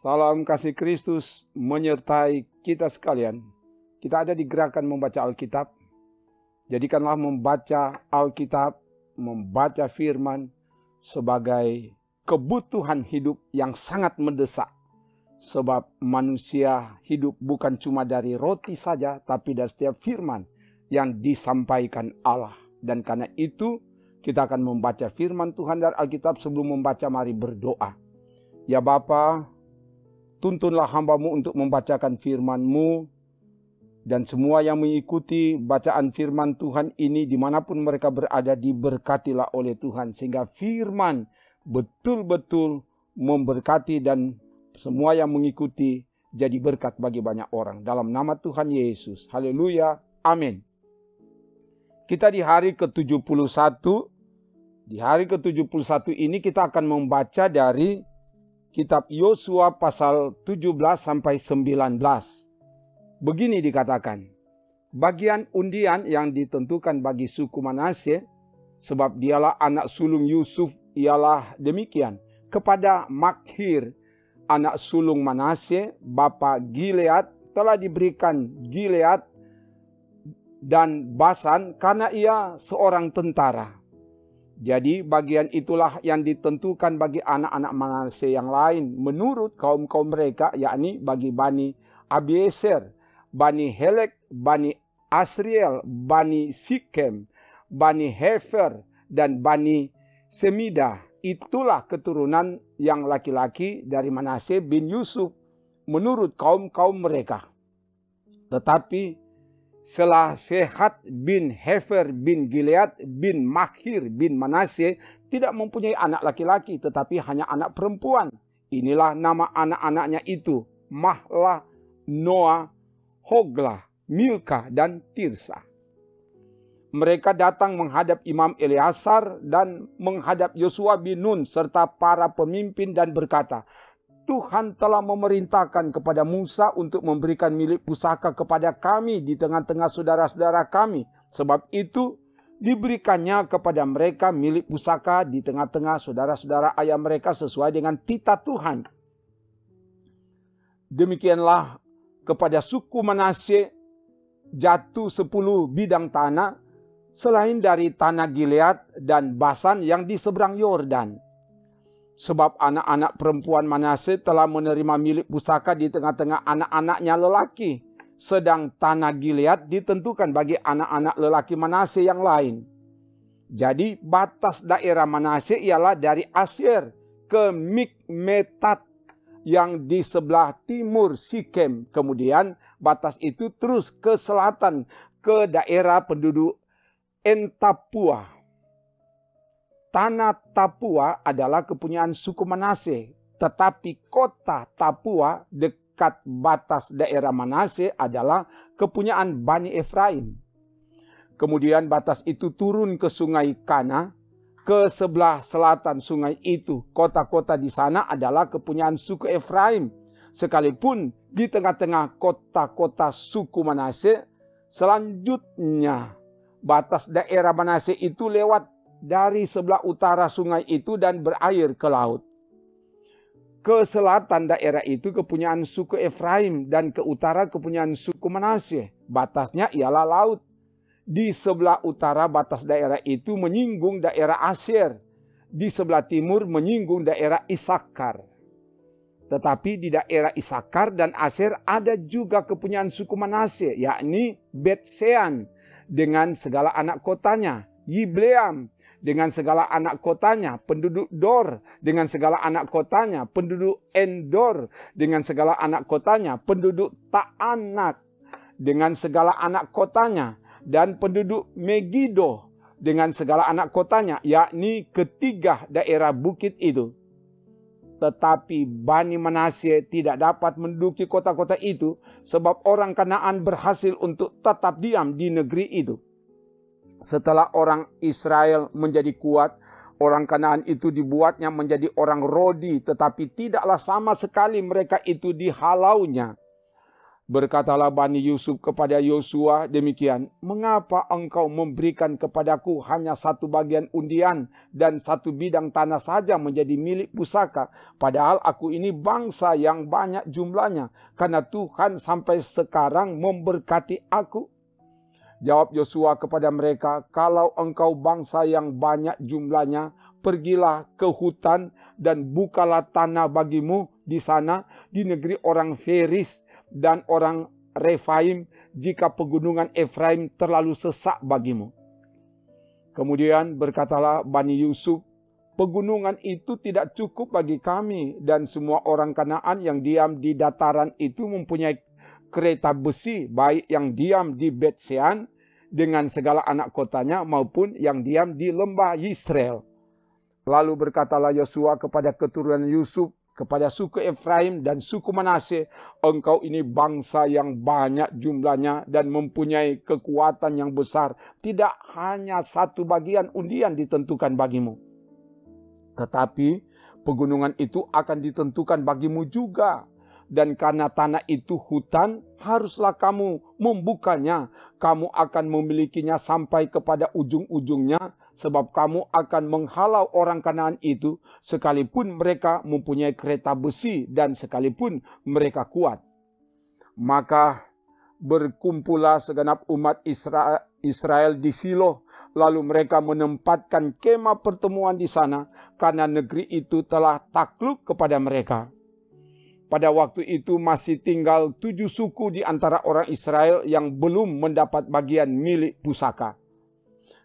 Salam kasih Kristus menyertai kita sekalian. Kita ada di gerakan membaca Alkitab. Jadikanlah membaca Alkitab, membaca firman sebagai kebutuhan hidup yang sangat mendesak. Sebab manusia hidup bukan cuma dari roti saja, tapi dari setiap firman yang disampaikan Allah. Dan karena itu kita akan membaca firman Tuhan dari Alkitab. Sebelum membaca, mari berdoa. Ya Bapa, tuntunlah hamba-Mu untuk membacakan firman-Mu, dan semua yang mengikuti bacaan firman Tuhan ini dimanapun mereka berada diberkatilah oleh Tuhan, sehingga firman betul-betul memberkati dan semua yang mengikuti jadi berkat bagi banyak orang. Dalam nama Tuhan Yesus. Haleluya. Amin. Kita di hari ke-71. Di hari ke-71 ini kita akan membaca dari Kitab Yosua pasal 17 sampai 19. Begini dikatakan, bagian undian yang ditentukan bagi suku Manasye, sebab dialah anak sulung Yusuf, ialah demikian. Kepada Makhir, anak sulung Manasye, bapa Gilead, telah diberikan Gilead dan Basan karena ia seorang tentara. Jadi bagian itulah yang ditentukan bagi anak-anak Manasye yang lain menurut kaum-kaum mereka, yakni bagi Bani Abieser, Bani Helek, Bani Asriel, Bani Sikem, Bani Hefer, dan Bani Semida. Itulah keturunan yang laki-laki dari Manasye bin Yusuf menurut kaum-kaum mereka. Tetapi Selafehat bin Hefer bin Gilead bin Makhir bin Manasye tidak mempunyai anak laki-laki, tetapi hanya anak perempuan. Inilah nama anak-anaknya itu, Mahlah, Noah, Hoglah, Milka, dan Tirsa. Mereka datang menghadap Imam Eleazar dan menghadap Yosua bin Nun serta para pemimpin dan berkata, Tuhan telah memerintahkan kepada Musa untuk memberikan milik pusaka kepada kami di tengah-tengah saudara-saudara kami. Sebab itu diberikannya kepada mereka milik pusaka di tengah-tengah saudara-saudara ayah mereka sesuai dengan titah Tuhan. Demikianlah kepada suku Manasye jatuh 10 bidang tanah selain dari tanah Gilead dan Basan yang di seberang Yordan. Sebab anak-anak perempuan Manasye telah menerima milik pusaka di tengah-tengah anak-anaknya lelaki. Sedang tanah Gilead ditentukan bagi anak-anak lelaki Manasye yang lain. Jadi batas daerah Manasye ialah dari Asyer ke Mikmetat yang di sebelah timur Sikem. Kemudian batas itu terus ke selatan ke daerah penduduk En-Tapua. Tanah Tapua adalah kepunyaan suku Manasye, tetapi kota Tapua dekat batas daerah Manasye adalah kepunyaan Bani Efraim. Kemudian batas itu turun ke sungai Kana, ke sebelah selatan sungai itu. Kota-kota di sana adalah kepunyaan suku Efraim. Sekalipun di tengah-tengah kota-kota suku Manasye, selanjutnya batas daerah Manasye itu lewat dari sebelah utara sungai itu dan berair ke laut. Ke selatan daerah itu kepunyaan suku Efraim dan ke utara kepunyaan suku Manasye. Batasnya ialah laut. Di sebelah utara batas daerah itu menyinggung daerah Asyer. Di sebelah timur menyinggung daerah Isakar. Tetapi di daerah Isakar dan Asyer ada juga kepunyaan suku Manasye, yakni Bet-Sean dengan segala anak kotanya, Yibleam dengan segala anak kotanya, penduduk Dor dengan segala anak kotanya, penduduk Endor dengan segala anak kotanya, penduduk Ta'anak dengan segala anak kotanya, dan penduduk Megido dengan segala anak kotanya, yakni ketiga daerah bukit itu. Tetapi Bani Manasye tidak dapat menduduki kota-kota itu, sebab orang Kanaan berhasil untuk tetap diam di negeri itu. Setelah orang Israel menjadi kuat, orang Kanaan itu dibuatnya menjadi orang Rodi, tetapi tidaklah sama sekali mereka itu dihalaunya. Berkatalah Bani Yusuf kepada Yosua demikian, mengapa engkau memberikan kepadaku hanya satu bagian undian dan satu bidang tanah saja menjadi milik pusaka, padahal aku ini bangsa yang banyak jumlahnya, karena Tuhan sampai sekarang memberkati aku. Jawab Yosua kepada mereka, kalau engkau bangsa yang banyak jumlahnya, pergilah ke hutan dan bukalah tanah bagimu di sana, di negeri orang Feris dan orang Refaim, jika pegunungan Efraim terlalu sesak bagimu. Kemudian berkatalah Bani Yusuf, pegunungan itu tidak cukup bagi kami, dan semua orang Kanaan yang diam di dataran itu mempunyai kereta besi, baik yang diam di Bet-Sean dengan segala anak kotanya, maupun yang diam di lembah Yisrael. Lalu berkatalah Yosua kepada keturunan Yusuf, kepada suku Efraim dan suku Manasye, engkau ini bangsa yang banyak jumlahnya dan mempunyai kekuatan yang besar. Tidak hanya satu bagian undian ditentukan bagimu, tetapi pegunungan itu akan ditentukan bagimu juga. Dan karena tanah itu hutan, haruslah kamu membukanya. Kamu akan memilikinya sampai kepada ujung-ujungnya, sebab kamu akan menghalau orang Kanaan itu, sekalipun mereka mempunyai kereta besi dan sekalipun mereka kuat. Maka berkumpullah segenap umat Israel di Silo, lalu mereka menempatkan kemah pertemuan di sana, karena negeri itu telah takluk kepada mereka. Pada waktu itu masih tinggal 7 suku di antara orang Israel yang belum mendapat bagian milik pusaka.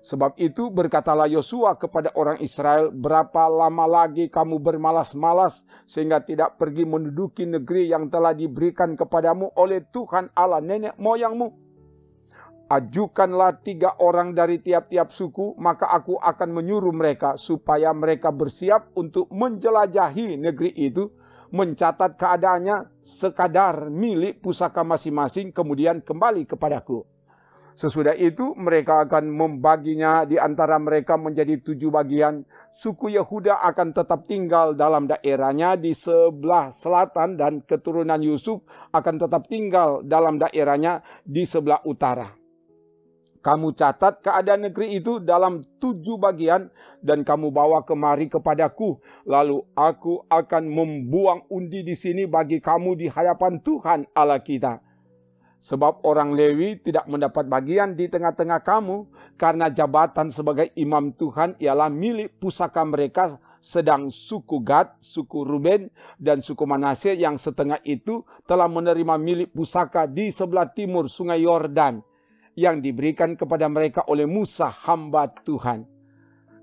Sebab itu berkatalah Yosua kepada orang Israel, berapa lama lagi kamu bermalas-malas sehingga tidak pergi menduduki negeri yang telah diberikan kepadamu oleh Tuhan Allah nenek moyangmu? Ajukanlah 3 orang dari tiap-tiap suku, maka aku akan menyuruh mereka supaya mereka bersiap untuk menjelajahi negeri itu, mencatat keadaannya sekadar milik pusaka masing-masing, kemudian kembali kepadaku. Sesudah itu mereka akan membaginya di antara mereka menjadi 7 bagian. Suku Yehuda akan tetap tinggal dalam daerahnya di sebelah selatan, dan keturunan Yusuf akan tetap tinggal dalam daerahnya di sebelah utara. Kamu catat keadaan negeri itu dalam 7 bagian dan kamu bawa kemari kepadaku. Lalu aku akan membuang undi di sini bagi kamu di hadapan Tuhan Allah kita. Sebab orang Lewi tidak mendapat bagian di tengah-tengah kamu, karena jabatan sebagai imam Tuhan ialah milik pusaka mereka, sedang suku Gad, suku Ruben, dan suku Manasye yang setengah itu telah menerima milik pusaka di sebelah timur sungai Yordan, yang diberikan kepada mereka oleh Musa hamba Tuhan.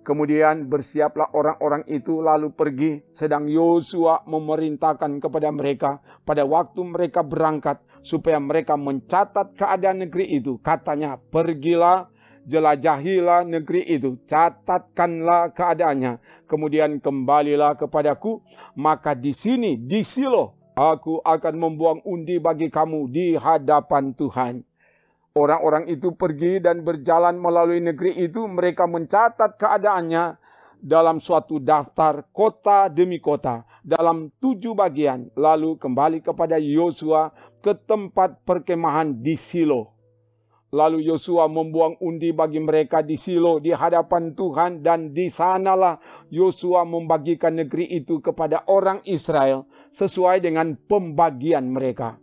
Kemudian bersiaplah orang-orang itu lalu pergi, sedang Yosua memerintahkan kepada mereka pada waktu mereka berangkat, supaya mereka mencatat keadaan negeri itu. Katanya, pergilah, jelajahilah negeri itu, catatkanlah keadaannya, kemudian kembalilah kepadaku, maka di sini, di Silo, aku akan membuang undi bagi kamu di hadapan Tuhan. Orang-orang itu pergi dan berjalan melalui negeri itu. Mereka mencatat keadaannya dalam suatu daftar kota demi kota dalam 7 bagian. Lalu kembali kepada Yosua ke tempat perkemahan di Silo. Lalu Yosua membuang undi bagi mereka di Silo di hadapan Tuhan, dan di sanalah Yosua membagikan negeri itu kepada orang Israel sesuai dengan pembagian mereka.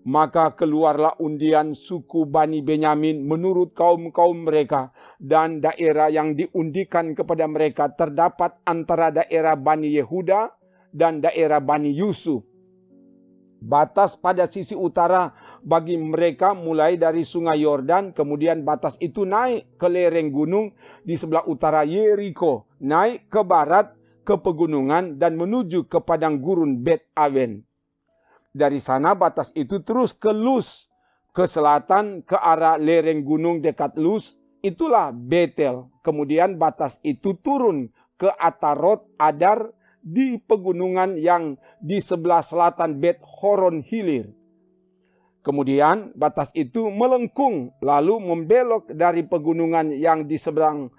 Maka keluarlah undian suku Bani Benyamin menurut kaum-kaum mereka, dan daerah yang diundikan kepada mereka terdapat antara daerah Bani Yehuda dan daerah Bani Yusuf. Batas pada sisi utara bagi mereka mulai dari sungai Yordan, kemudian batas itu naik ke lereng gunung di sebelah utara Yeriko, naik ke barat ke pegunungan dan menuju ke padang gurun Bet Aven. Dari sana batas itu terus ke Luz, ke selatan ke arah lereng gunung dekat Luz, itulah Betel. Kemudian batas itu turun ke Atarot Adar di pegunungan yang di sebelah selatan Bet Horon Hilir. Kemudian batas itu melengkung lalu membelok dari pegunungan yang di seberang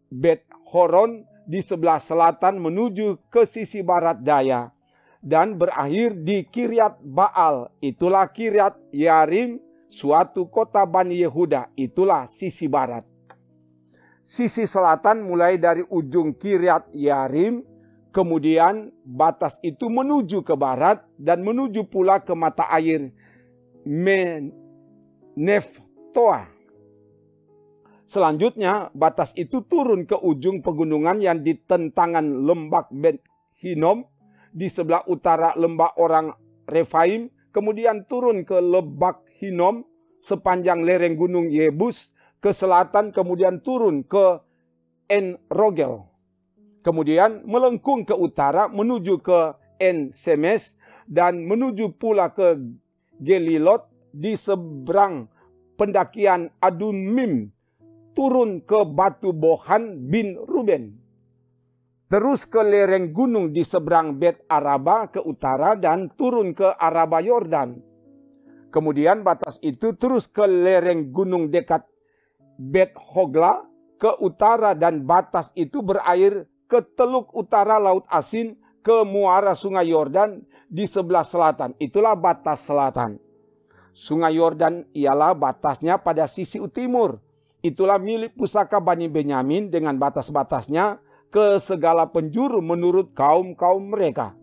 Bet Horon di sebelah selatan menuju ke sisi barat daya. dan berakhir di Kiryat Baal. Itulah Kiryat Yearim, suatu kota Bani Yehuda. Itulah sisi barat. Sisi selatan mulai dari ujung Kiryat Yearim, kemudian batas itu menuju ke barat dan menuju pula ke mata air Neftoa. Selanjutnya batas itu turun ke ujung pegunungan yang di tentangan lembah Bet Hinom, di sebelah utara lembah orang Refaim, kemudian turun ke Lebak Hinom sepanjang lereng gunung Yebus ke selatan, kemudian turun ke En Rogel. Kemudian melengkung ke utara menuju ke En Semes dan menuju pula ke Gelilot di seberang pendakian Adumim, turun ke Batu Bohan bin Ruben. Terus ke lereng gunung di seberang Bet Araba ke utara dan turun ke Araba Yordan. Kemudian batas itu terus ke lereng gunung dekat Bet Hogla ke utara dan batas itu berair ke teluk utara Laut Asin ke muara Sungai Yordan di sebelah selatan. Itulah batas selatan. Sungai Yordan ialah batasnya pada sisi timur. Itulah milik pusaka Bani Benyamin dengan batas-batasnya ke segala penjuru menurut kaum-kaum mereka.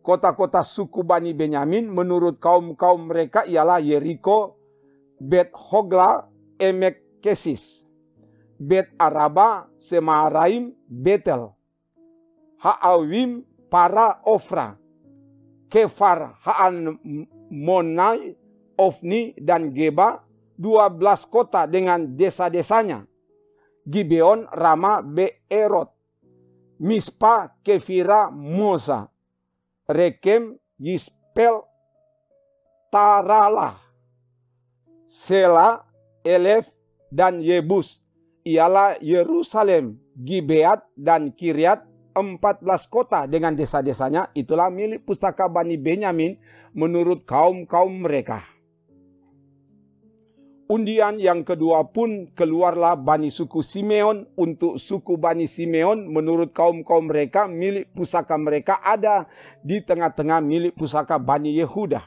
Kota-kota suku Bani Benyamin menurut kaum-kaum mereka ialah Yeriko, Bet Hogla, Emek Kesis, Bet Araba, Semaraim, Betel, Ha'awim, Para, Ofra, Kefar, Ha'an Monai, Ofni, dan Geba, 12 kota dengan desa-desanya. Gibeon, Rama, Beerot, Mispa, Kefira, Mosa, Rekem, Yispel, Taralah, Sela, Elef, dan Yebus. Ialah Yerusalem, Gibeat, dan Kiryat, 14 kota dengan desa-desanya. Itulah milik pusaka Bani Benyamin menurut kaum-kaum mereka. Undian yang kedua pun keluarlah Bani suku Simeon. Untuk suku Bani Simeon menurut kaum-kaum mereka, milik pusaka mereka ada di tengah-tengah milik pusaka Bani Yehuda.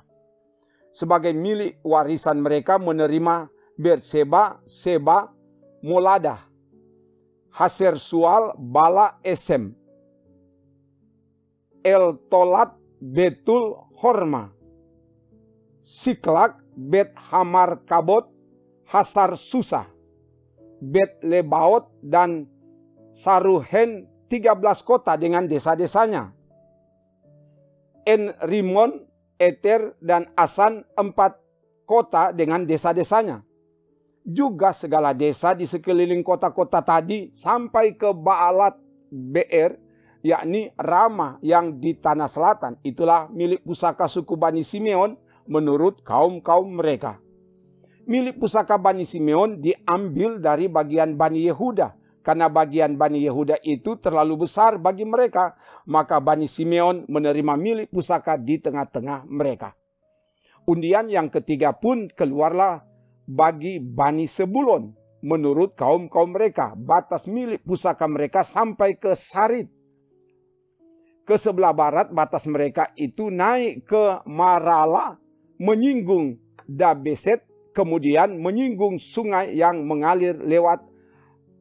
Sebagai milik warisan mereka menerima Berseba, Seba, Molada, Haser Sual, Bala, Esem, El Tolat, Betul, Horma, Siklak, Bet Hamar Kabot, Hasar Susa, Bet Lebaot, dan Saruhen, 13 kota dengan desa-desanya. En Rimon, Eter, dan Asan, 4 kota dengan desa-desanya. Juga segala desa di sekeliling kota-kota tadi sampai ke Baalat Beer, yakni Rama yang di tanah selatan. Itulah milik pusaka suku Bani Simeon menurut kaum-kaum mereka. Milik pusaka Bani Simeon diambil dari bagian Bani Yehuda. Karena bagian Bani Yehuda itu terlalu besar bagi mereka, maka Bani Simeon menerima milik pusaka di tengah-tengah mereka. Undian yang ketiga pun keluarlah bagi Bani Sebulon menurut kaum-kaum mereka. Batas milik pusaka mereka sampai ke Sarid. Ke sebelah barat batas mereka itu naik ke Marala, menyinggung Dabeset, kemudian menyinggung sungai yang mengalir lewat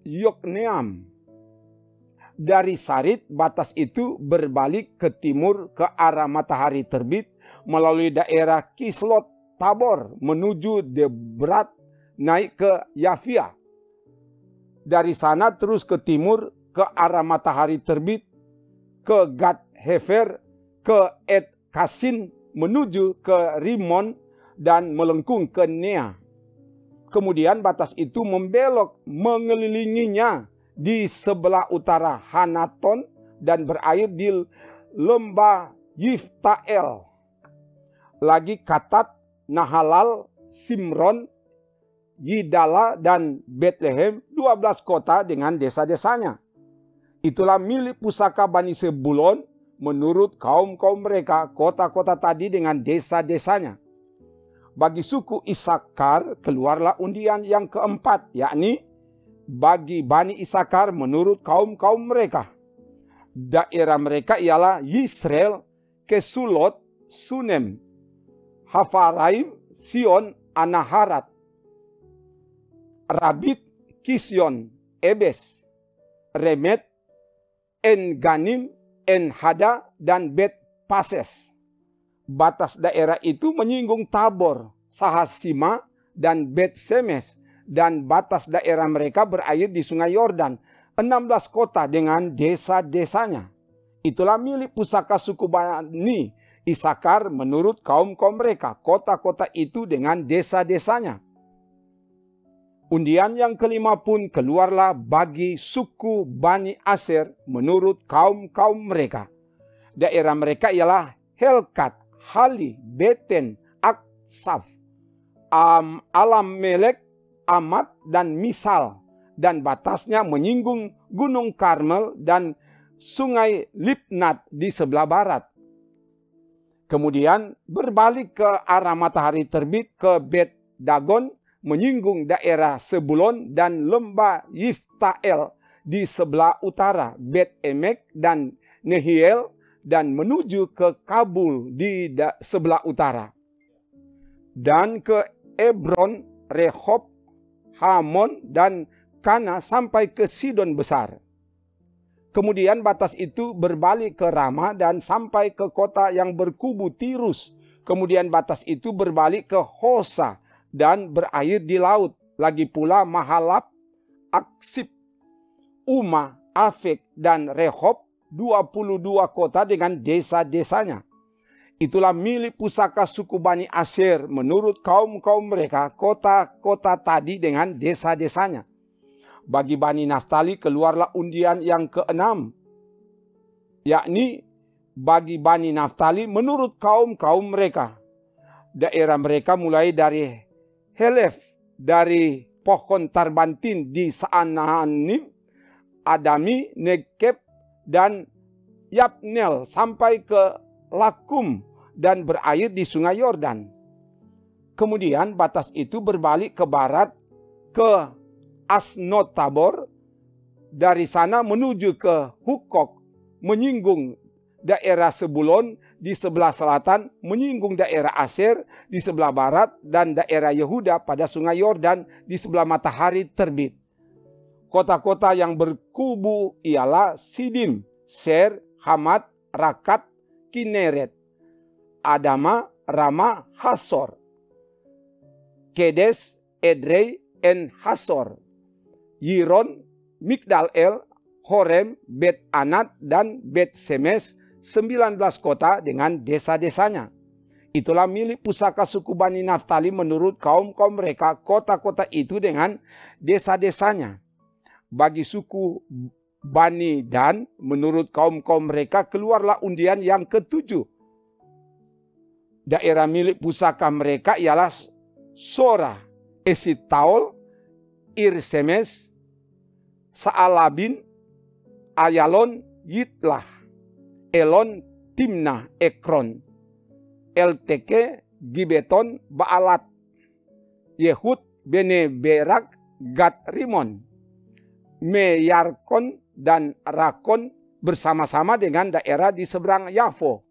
Yokneam. Dari Sarid, batas itu berbalik ke timur ke arah matahari terbit melalui daerah Kislot Tabor menuju Debrat, naik ke Yafia. Dari sana terus ke timur ke arah matahari terbit ke Gad Hefer, ke Et Kasin menuju ke Rimon dan melengkung ke Nea. Kemudian batas itu membelok mengelilinginya di sebelah utara Hanaton dan berair di lembah Yiftael. Lagi Katat, Nahalal, Simron, Yidala, dan Bethlehem, 12 kota dengan desa-desanya. Itulah milik pusaka Bani Sebulon menurut kaum-kaum mereka, kota-kota tadi dengan desa-desanya. Bagi suku Isakar keluarlah undian yang keempat, yakni bagi Bani Isakar menurut kaum-kaum mereka. Daerah mereka ialah Yisrael, Kesulot, Sunem, Hafaraim, Sion, Anaharat, Rabit, Kisyon, Ebes, Remet, En-Ganim, En-Hada, dan Bet-Pases. Batas daerah itu menyinggung Tabor, Sahasima, dan Bet-Semes, dan batas daerah mereka berair di sungai Yordan, 16 kota dengan desa-desanya. Itulah milik pusaka suku Bani Isakar menurut kaum-kaum mereka, kota-kota itu dengan desa-desanya. Undian yang kelima pun keluarlah bagi suku Bani Aser menurut kaum-kaum mereka. Daerah mereka ialah Helkat, Hali, Beten, Aksaf, Alam-Melek, Amat, dan Misal. Dan batasnya menyinggung Gunung Karmel dan Sungai Libnat di sebelah barat. Kemudian berbalik ke arah matahari terbit ke Bet Dagon, menyinggung daerah Sebulon dan lembah Yiftael di sebelah utara, Bet Emek dan Nehiel, dan menuju ke Kabul di sebelah utara. Dan ke Ebron, Rehob, Hamon, dan Kana sampai ke Sidon Besar. Kemudian batas itu berbalik ke Rama dan sampai ke kota yang berkubu Tirus. Kemudian batas itu berbalik ke Hosa dan berair di laut. Lagi pula Mahalab, Aksib, Uma, Afek, dan Rehob, 22 kota dengan desa-desanya. Itulah milik pusaka suku Bani Aser menurut kaum-kaum mereka, kota-kota tadi dengan desa-desanya. Bagi Bani Naftali keluarlah undian yang ke-6, yakni bagi Bani Naftali menurut kaum-kaum mereka. Daerah mereka mulai dari Helef, dari pohon Tarbantin di Saananim, Adami, Nekeb, dan Yapnel sampai ke Lakum dan berair di sungai Yordan. Kemudian batas itu berbalik ke barat ke Asnot Tabor, dari sana menuju ke Hukok, menyinggung daerah Sebulon di sebelah selatan, menyinggung daerah Aser di sebelah barat, dan daerah Yehuda pada sungai Yordan di sebelah matahari terbit. Kota-kota yang berkubu ialah Sidim, Ser, Hamat, Rakat, Kineret, Adama, Rama, Hasor, Kedes, Edrei, En Hasor, Yiron, Migdal-El, Horem, Bet Anat, dan Bet Semes, 19 kota dengan desa-desanya. Itulah milik pusaka suku Bani Naftali menurut kaum-kaum mereka, kota-kota itu dengan desa-desanya. Bagi suku Bani Dan menurut kaum-kaum mereka keluarlah undian yang ke-7. Daerah milik pusaka mereka ialah Sora, Esitaol, Irsemes, Saalabin, Ayalon, Yitlah, Elon, Timnah, Ekron, Elteke, Gibeton, Baalat, Yehud, Bene Berak, Gad Rimon, Meyarkon, dan Rakon bersama-sama dengan daerah di seberang Yafo.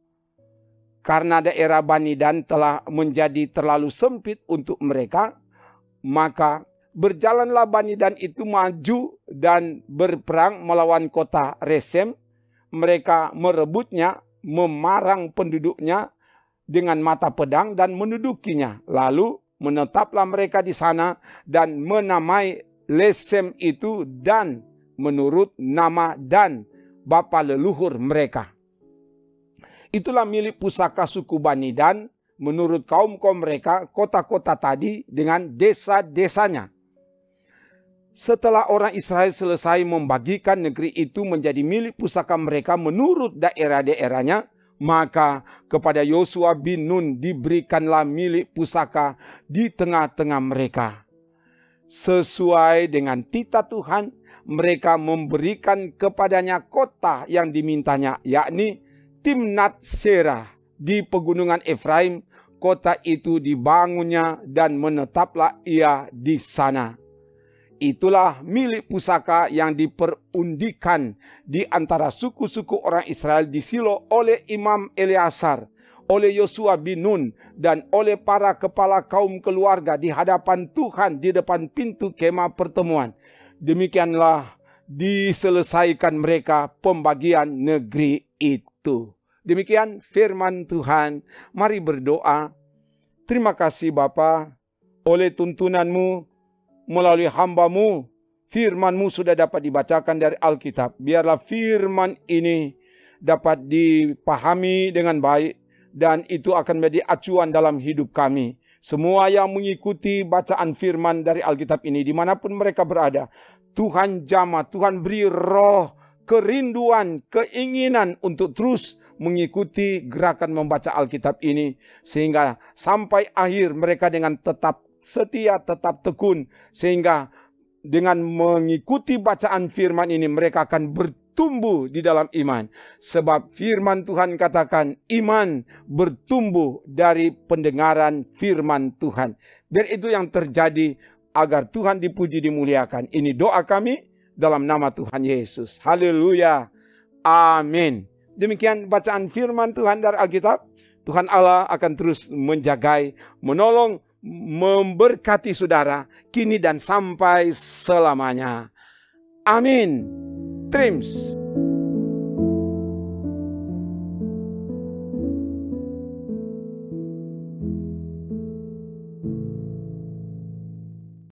Karena daerah Bani Dan telah menjadi terlalu sempit untuk mereka, maka berjalanlah Bani Dan itu maju dan berperang melawan kota Resem. Mereka merebutnya, memarang penduduknya dengan mata pedang dan mendudukinya. Lalu menetaplah mereka di sana dan menamai Lesem itu Dan menurut nama Dan, bapa leluhur mereka. Itulah milik pusaka suku Bani Dan menurut kaum-kaum mereka, kota-kota tadi dengan desa-desanya. Setelah orang Israel selesai membagikan negeri itu menjadi milik pusaka mereka menurut daerah-daerahnya, maka kepada Yosua bin Nun diberikanlah milik pusaka di tengah-tengah mereka. Sesuai dengan titah Tuhan, mereka memberikan kepadanya kota yang dimintanya, yakni Timnat Serah di pegunungan Efraim. Kota itu dibangunnya dan menetaplah ia di sana. itulah milik pusaka yang diperundikan di antara suku-suku orang Israel di Silo oleh Imam Eleazar, oleh Yosua bin Nun, dan oleh para kepala kaum keluarga di hadapan Tuhan di depan pintu kemah pertemuan. Demikianlah diselesaikan mereka pembagian negeri itu. Demikian firman Tuhan. Mari berdoa. Terima kasih Bapa, oleh tuntunanmu melalui hamba-Mu, firman-Mu sudah dapat dibacakan dari Alkitab. Biarlah firman ini dapat dipahami dengan baik dan itu akan menjadi acuan dalam hidup kami. Semua yang mengikuti bacaan firman dari Alkitab ini dimanapun mereka berada, Tuhan jamah, Tuhan beri roh, kerinduan, keinginan untuk terus mengikuti gerakan membaca Alkitab ini. Sehingga sampai akhir mereka dengan tetap setia, tetap tekun. Sehingga dengan mengikuti bacaan firman ini mereka akan bertumbuh di dalam iman. Sebab firman Tuhan katakan iman bertumbuh dari pendengaran firman Tuhan. Biar itu yang terjadi agar Tuhan dipuji dimuliakan. Ini doa kami dalam nama Tuhan Yesus. Haleluya. Amin. Demikian bacaan firman Tuhan dari Alkitab. Tuhan Allah akan terus menjagai, menolong, memberkati saudara kini dan sampai selamanya. Amin. Trims.